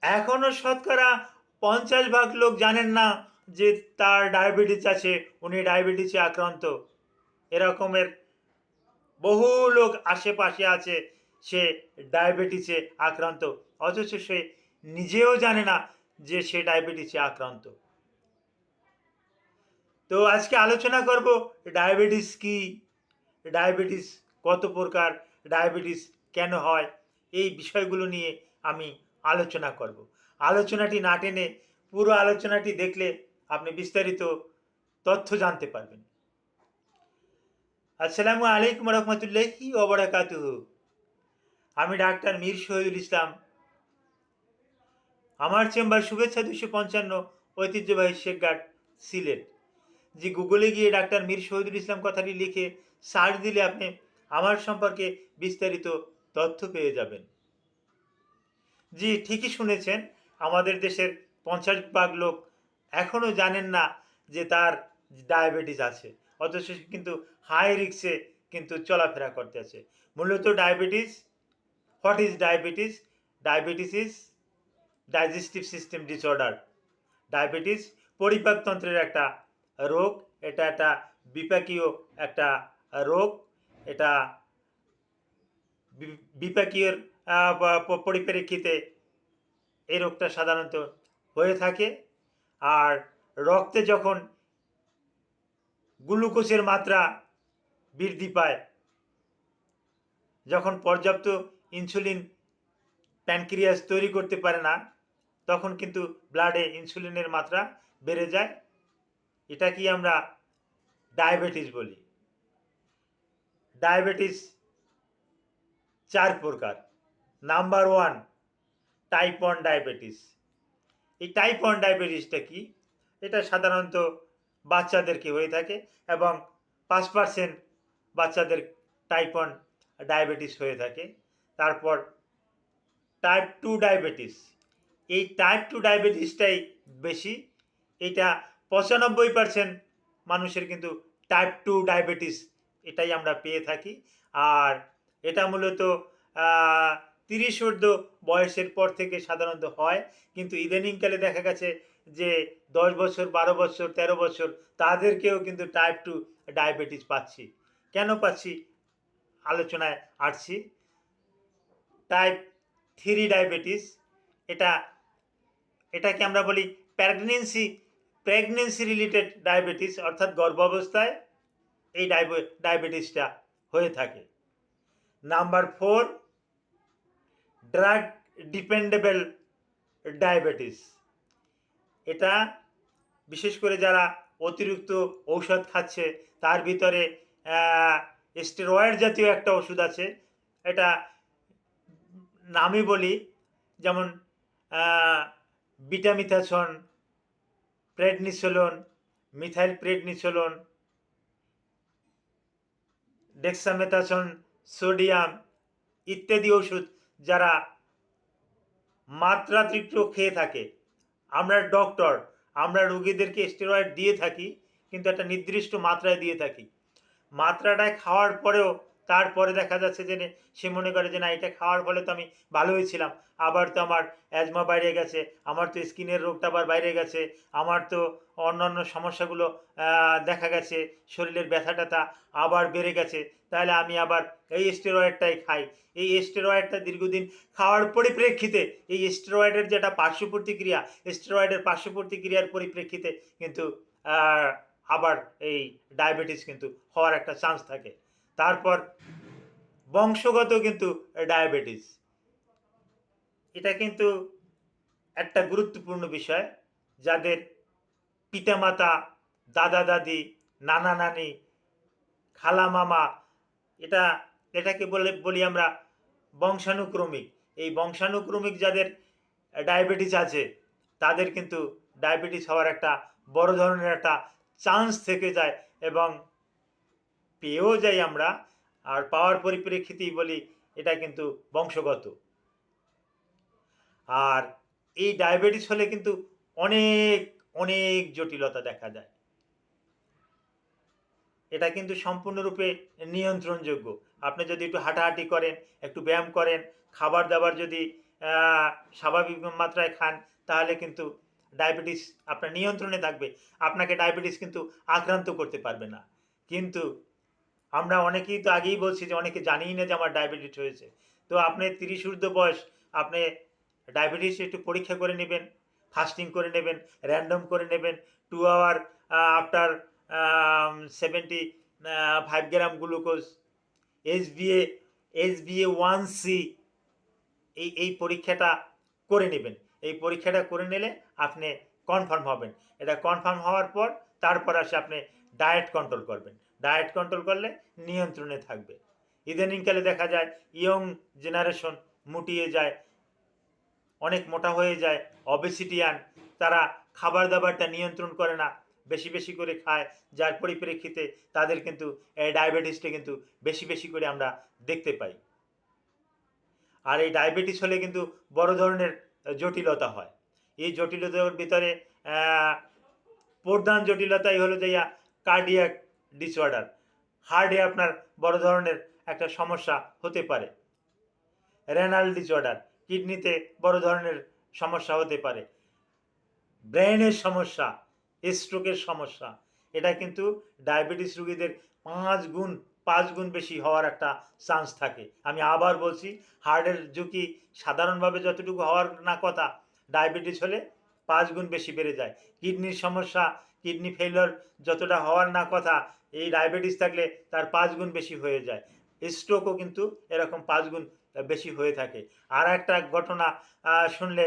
এখনও শতকরা 50% লোক জানেন না যে তার ডায়াবেটিস আছে, উনি ডায়াবেটিসে আক্রান্ত। এরকমের বহু লোক আশেপাশে আছে, সে ডায়াবেটিসে আক্রান্ত, অথচ সে নিজেও জানে না যে সে ডায়াবেটিসে আক্রান্ত। তো আজকে আলোচনা করব ডায়াবেটিস কি, ডায়াবেটিস কত প্রকার, ডায়াবেটিস কেন হয়, এই বিষয়গুলো নিয়ে আমি আলোচনা করব। আলোচনাটি না টেনে পুরো আলোচনাটি দেখলে আপনি বিস্তারিত তথ্য জানতে পারবেন। আসসালামু আলাইকুম রহমতুল্লাহি ওয়া বারাকাতুহু। আমি ডাক্তার মীর শহীদুল ইসলাম। আমার চেম্বার শুভেচ্ছা 255, ঐতিহ্যবাহী শেখঘাট, সিলেট। যে গুগলে গিয়ে ডাক্তার মীর শহীদুল ইসলাম কথাটি লিখে সার্চ দিলে আপনি আমার সম্পর্কে বিস্তারিত তথ্য পেয়ে যাবেন। জি, ঠিকই শুনেছেন, আমাদের দেশের 50% লোক এখনও জানেন না যে তার ডায়াবেটিস আছে, অথচ সে কিন্তু হাই রিস্কে কিন্তু চলাফেরা করতে আছে। মূলত diabetes, what is diabetes? Diabetes is digestive system disorder. Diabetes পরিপাকতন্ত্রের একটা রোগ, এটা একটা বিপাকীয় একটা রোগ। এটা বিপাকীয় পরিপ্রেক্ষিতে এই রোগটা সাধারণত হয়ে থাকে। আর রক্তে যখন গ্লুকোজের মাত্রা বৃদ্ধি পায়, যখন পর্যাপ্ত ইনসুলিন প্যানক্রিয়াস তৈরি করতে পারে না, তখন কিন্তু ব্লাডে ইনসুলিনের মাত্রা বেড়ে যায়। এটা কি আমরা ডায়াবেটিস বলি। ডায়াবেটিস 4 প্রকার। Number 1, type 1 diabetes. এই টাইপ 1 ডায়াবেটিসটা কি? এটা সাধারণত বাচ্চাদেরকে হয়ে থাকে এবং 5% বাচ্চাদের টাইপ 1 ডায়াবেটিস হয়ে থাকে। তারপর টাইপ 2 ডায়াবেটিস। এই টাইপ 2 ডায়াবেটিসটাই বেশি। এটা 95% মানুষের কিন্তু টাইপ 2 ডায়াবেটিস, এটাই আমরা পেয়ে থাকি। আর এটা মূলত 30 ঊর্ধ্ব বয়সের পর থেকে সাধারণত হয়, কিন্তু ইদানিংকালে দেখা গেছে যে 10 বছর, 12 বছর, 13 বছর তাদেরকেও কিন্তু টাইপ 2 ডায়াবেটিস পাচ্ছি। কেন পাচ্ছি আলোচনায় আসছি। টাইপ 3 ডায়াবেটিস, এটা এটাকে আমরা বলি প্রেগনেন্সি রিলেটেড ডায়াবেটিস, অর্থাৎ গর্ভাবস্থায় এই ডায়াবেটিসটা হয়ে থাকে। Number 4, drug dependable diabetes. এটা বিশেষ করে যারা অতিরিক্ত ঔষধ খাচ্ছে, তার ভিতরে স্টেরয়েড জাতীয় একটা ওষুধ আছে, এটা নামই বলি, যেমন betamethasone, prednisolone, methyl prednisolone, dexamethasone, sodium ইত্যাদি ওষুধ যারা মাত্রাতিরিক্ত খেয়ে থাকে, আমরা রোগীদেরকে স্টেরয়েড দিয়ে থাকি, কিন্তু একটা নির্দিষ্ট মাত্রায় দিয়ে থাকি। মাত্রাটায় খাওয়ার পরেও তারপরে দেখা যাচ্ছে যে সে মনে করে যে না, এটা খাওয়ার ফলে তো আমি ভালো হয়েছিলাম, আবার তো আমার অ্যাজমা বাইরে গেছে, আমার তো স্কিনের রোগটা আবার বাইরে গেছে, আমার তো অন্যান্য সমস্যাগুলো দেখা গেছে, শরীরের ব্যথা ট্যাথা আবার বেড়ে গেছে, তাহলে আমি আবার এই স্টেরয়েডটাই খাই। এই স্টেরয়েডটা দীর্ঘদিন খাওয়ার পরিপ্রেক্ষিতে এই স্টেরয়েডের যেটা পার্শ্ব প্রতিক্রিয়া, স্টেরয়েডের পার্শ্ব প্রতিক্রিয়ার পরিপ্রেক্ষিতে কিন্তু আবার এই ডায়াবেটিস কিন্তু হওয়ার একটা চান্স থাকে। তারপর বংশগত কিন্তু ডায়াবেটিস, এটা কিন্তু একটা গুরুত্বপূর্ণ বিষয়। যাদের পিতামাতা, দাদা দাদি, নানা নানি, খালা মামা, এটাকে বলি আমরা বংশানুক্রমিক। এই বংশানুক্রমিক যাদের ডায়াবেটিস আছে, তাদের কিন্তু ডায়াবেটিস হওয়ার একটা বড় ধরনের একটা চান্স থেকে যায়, এবং পেয়েও যাই আমরা। আর পাওয়ার পরিপ্রেক্ষিতেই বলি এটা কিন্তু বংশগত। আর এই ডায়াবেটিস হলে কিন্তু অনেক অনেক জটিলতা দেখা যায়। এটা কিন্তু সম্পূর্ণরূপে নিয়ন্ত্রণযোগ্য। আপনি যদি একটু হাঁটাহাঁটি করেন, একটু ব্যায়াম করেন, খাবার দাবার যদি স্বাভাবিক মাত্রায় খান, তাহলে কিন্তু ডায়াবেটিস আপনার নিয়ন্ত্রণে থাকবে। আপনাকে ডায়াবেটিস কিন্তু আক্রান্ত করতে পারবে না। কিন্তু আমরা অনেকেই তো আগেই বলছি যে অনেকে জানেই না যে আমার ডায়াবেটিস হয়েছে। তো আপনি ৩০ ঊর্ধ্ব বয়স, আপনি ডায়াবেটিস একটু পরীক্ষা করে নিবেন, ফাস্টিং করে নেবেন, র‍্যান্ডম করে নেবেন। 2 আওয়ার আফটার 75 গ্রাম গ্লুকোজ, SBA SBA1C, এই পরীক্ষাটা করে নেবেন। এই পরীক্ষাটা করে নিলে আপনি কনফার্ম হবেন। এটা কনফার্ম হওয়ার পর তারপর আসে আপনি ডায়েট কন্ট্রোল করবেন। ডায়েট কন্ট্রোল করলে নিয়ন্ত্রণে থাকবে। ইদানিংকালে দেখা যায় ইয়ং জেনারেশন মুটিয়ে যায়, অনেক মোটা হয়ে যায়, অবেসিটিয়ান। তারা খাবার-দাবারটা নিয়ন্ত্রণ করে না, বেশি, বেশি করে খায়। যার পরিপ্রেক্ষিতে তাদের কিন্তু ডায়াবেটিসটা কিন্তু বেশি, বেশি করে আমরা দেখতে পাই। আর এই ডায়াবেটিস হলে কিন্তু বড় ধরনের জটিলতা হয়। এই জটিলতার ভিতরে প্রধান জটিলতাই হলো যে কার্ডিয়াক ডিসঅর্ডার। হার্টে আপনার বড় ধরনের একটা সমস্যা হতে পারে। রেনাল ডিসঅর্ডার, কিডনিতে বড় ধরনের সমস্যা হতে পারে। ব্রেনের সমস্যা, স্ট্রোকের সমস্যা। এটা কিন্তু ডায়াবেটিস রোগীদের ৫ গুণ বেশি হওয়ার একটা চান্স থাকে। আমি আবার বলছি, হার্টের ঝুঁকি সাধারণভাবে যতটুকু হওয়ার না কথা, ডায়াবেটিস হলে ৫ গুণ বেশি বেড়ে যায়। কিডনির সমস্যা, কিডনি ফেইলিউর যতটা হওয়ার না কথা, এই ডায়াবেটিস থাকলে তার ৫ গুণ বেশি হয়ে যায়। স্ট্রোকও কিন্তু এরকম ৫ গুণ বেশি হয়ে থাকে। আর একটা ঘটনা শুনলে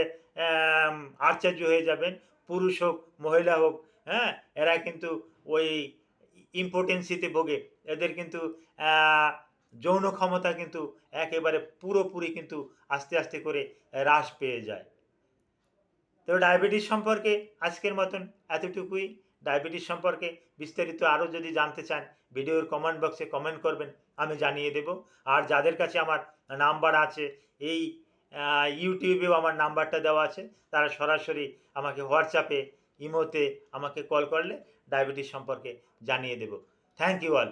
আশ্চর্য হয়ে যাবেন। পুরুষ হোক, মহিলা হোক, হ্যাঁ? এরা কিন্তু ওই ইম্পোটেন্সিতে ভোগে। এদের কিন্তু যৌন ক্ষমতা কিন্তু একেবারে পুরোপুরি কিন্তু আস্তে, আস্তে করে হ্রাস পেয়ে যায়। তো ডায়াবেটিস সম্পর্কে আজকের মতন এতটুকুই। ডায়াবেটিস সম্পর্কে বিস্তারিত আরও যদি জানতে চান, ভিডিওর কমেন্ট বক্সে কমেন্ট করবেন, আমি জানিয়ে দেব। আর যাদের কাছে আমার নাম্বার আছে, এই ইউটিউবেও আমার নাম্বারটা দেওয়া আছে, তারা সরাসরি আমাকে হোয়াটসঅ্যাপে, ইমোতে আমাকে কল করলে ডায়াবেটিস সম্পর্কে জানিয়ে দেব। Thank you all.